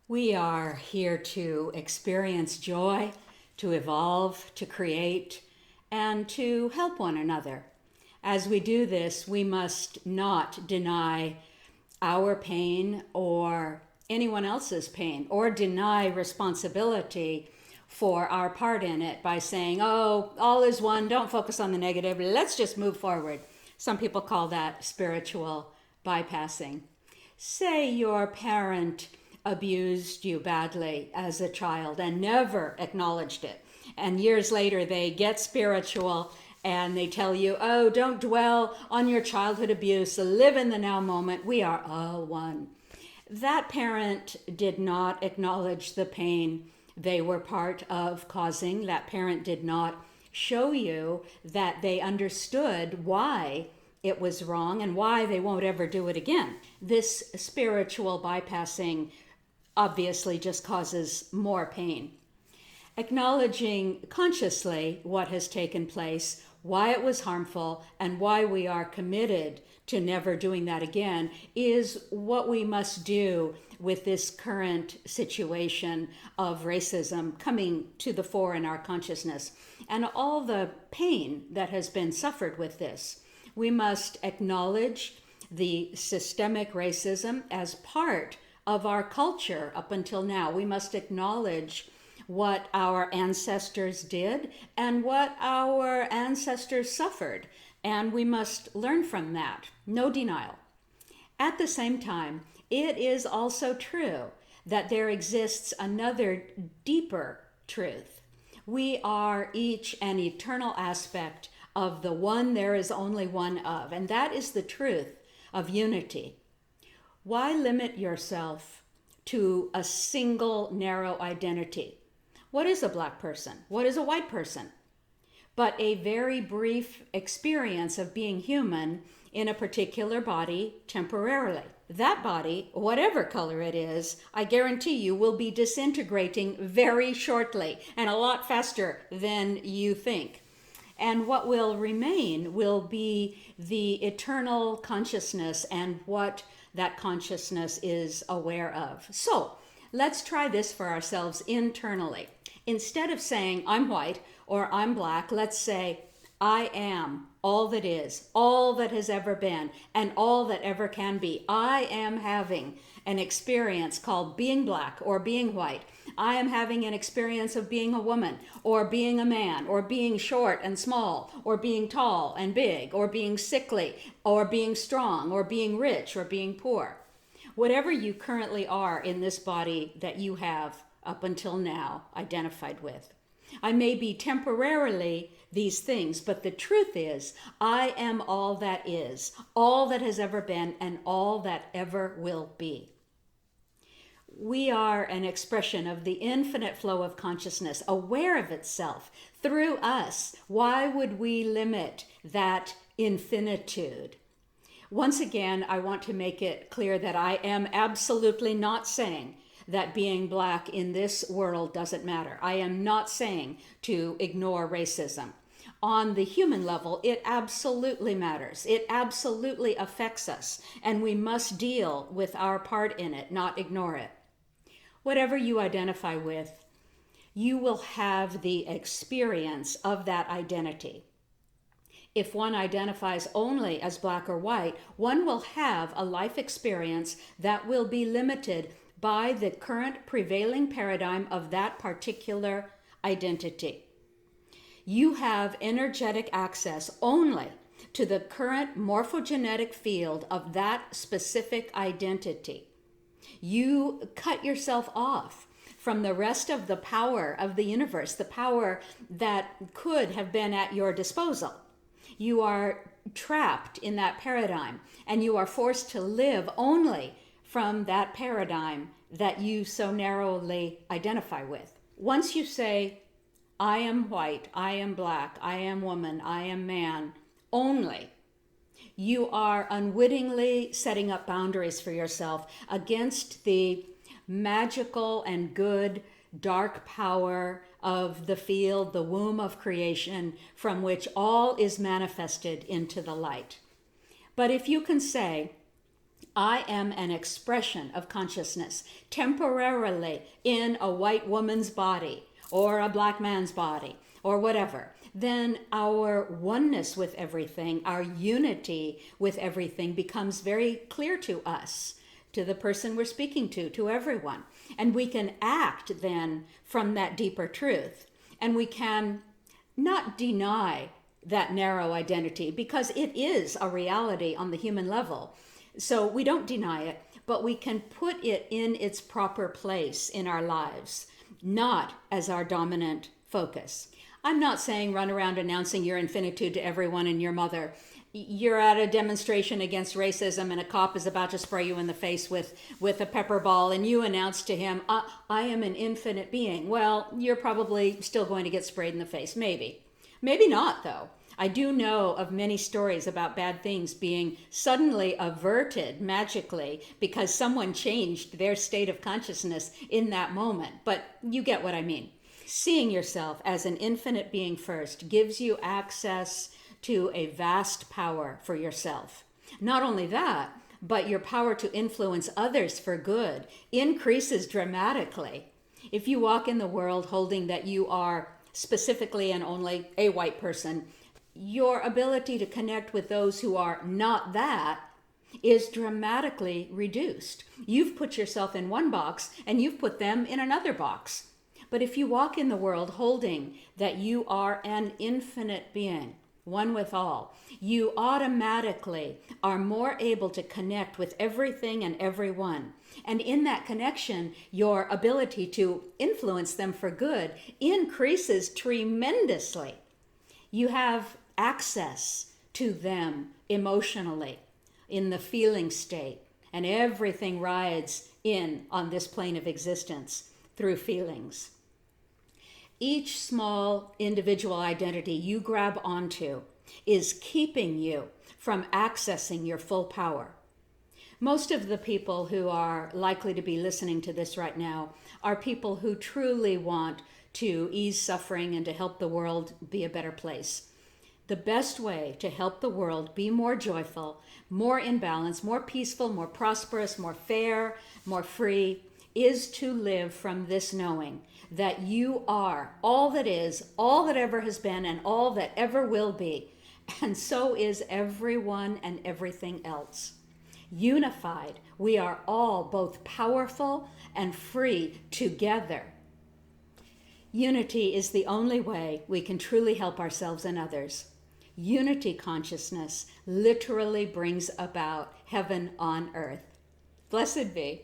We are here to experience joy, to evolve, to create, and to help one another. As we do this, we must not deny our pain or anyone else's pain, or deny responsibility for our part in it by saying, oh, all is one, don't focus on the negative, let's just move forward. Some people call that spiritual bypassing. Say your parent abused you badly as a child and never acknowledged it. And years later, they get spiritual and they tell you, oh, don't dwell on your childhood abuse, live in the now moment. We are all one. That parent did not acknowledge the pain they were part of causing. That parent did not show you that they understood why it was wrong and why they won't ever do it again. This spiritual bypassing obviously just causes more pain. Acknowledging consciously what has taken place, why it was harmful, and why we are committed to never doing that again is what we must do with this current situation of racism coming to the fore in our consciousness and all the pain that has been suffered with this. We must acknowledge the systemic racism as part of our culture up until now. We must acknowledge what our ancestors did and what our ancestors suffered, and we must learn from that. No denial. At the same time, it is also true that there exists another deeper truth. We are each an eternal aspect of the one there is only one of, and that is the truth of unity. Why limit yourself to a single narrow identity? What is a black person? What is a white person? But a very brief experience of being human in a particular body temporarily. That body, whatever color it is, I guarantee you will be disintegrating very shortly and a lot faster than you think. And what will remain will be the eternal consciousness and what that consciousness is aware of. So let's try this for ourselves internally. Instead of saying, I'm white or I'm black, let's say, I am all that is, all that has ever been, and all that ever can be. I am having an experience called being black or being white. I am having an experience of being a woman or being a man or being short and small or being tall and big or being sickly or being strong or being rich or being poor. Whatever you currently are in this body that you have up until now identified with. I may be temporarily these things, but the truth is, I am all that is, all that has ever been, and all that ever will be. We are an expression of the infinite flow of consciousness, aware of itself through us. Why would we limit that infinitude? Once again, I want to make it clear that I am absolutely not saying that being black in this world doesn't matter. I am not saying to ignore racism. On the human level, it absolutely matters. It absolutely affects us, and we must deal with our part in it, not ignore it. Whatever you identify with, you will have the experience of that identity. If one identifies only as black or white, one will have a life experience that will be limited by the current prevailing paradigm of that particular identity. You have energetic access only to the current morphogenetic field of that specific identity. You cut yourself off from the rest of the power of the universe, the power that could have been at your disposal. You are trapped in that paradigm, and you are forced to live only from that paradigm that you so narrowly identify with. Once you say, I am white, I am black, I am woman, I am man, only, you are unwittingly setting up boundaries for yourself against the magical and good dark power of the field, the womb of creation, from which all is manifested into the light. But if you can say, I am an expression of consciousness temporarily in a white woman's body or a black man's body or whatever, then our oneness with everything, our unity with everything becomes very clear to us, to the person we're speaking to everyone. And we can act then from that deeper truth. And we can not deny that narrow identity because it is a reality on the human level. So we don't deny it, but we can put it in its proper place in our lives, not as our dominant focus. I'm not saying run around announcing your infinitude to everyone and your mother. You're at a demonstration against racism and a cop is about to spray you in the face with a pepper ball and you announce to him, I am an infinite being. Well, you're probably still going to get sprayed in the face. Maybe. Maybe not, though. I do know of many stories about bad things being suddenly averted magically because someone changed their state of consciousness in that moment. But you get what I mean. Seeing yourself as an infinite being first gives you access to a vast power for yourself. Not only that, but your power to influence others for good increases dramatically. If you walk in the world holding that you are specifically and only a white person, your ability to connect with those who are not that is dramatically reduced. You've put yourself in one box and you've put them in another box. But if you walk in the world holding that you are an infinite being, one with all, you automatically are more able to connect with everything and everyone. And in that connection, your ability to influence them for good increases tremendously. You have access to them emotionally in the feeling state, and everything rides in on this plane of existence through feelings. Each small individual identity you grab onto is keeping you from accessing your full power. Most of the people who are likely to be listening to this right now are people who truly want to ease suffering and to help the world be a better place. The best way to help the world be more joyful, more in balance, more peaceful, more prosperous, more fair, more free, is to live from this knowing that you are all that is, all that ever has been, and all that ever will be. And so is everyone and everything else. Unified, we are all both powerful and free together. Unity is the only way we can truly help ourselves and others. Unity consciousness literally brings about heaven on earth. Blessed be.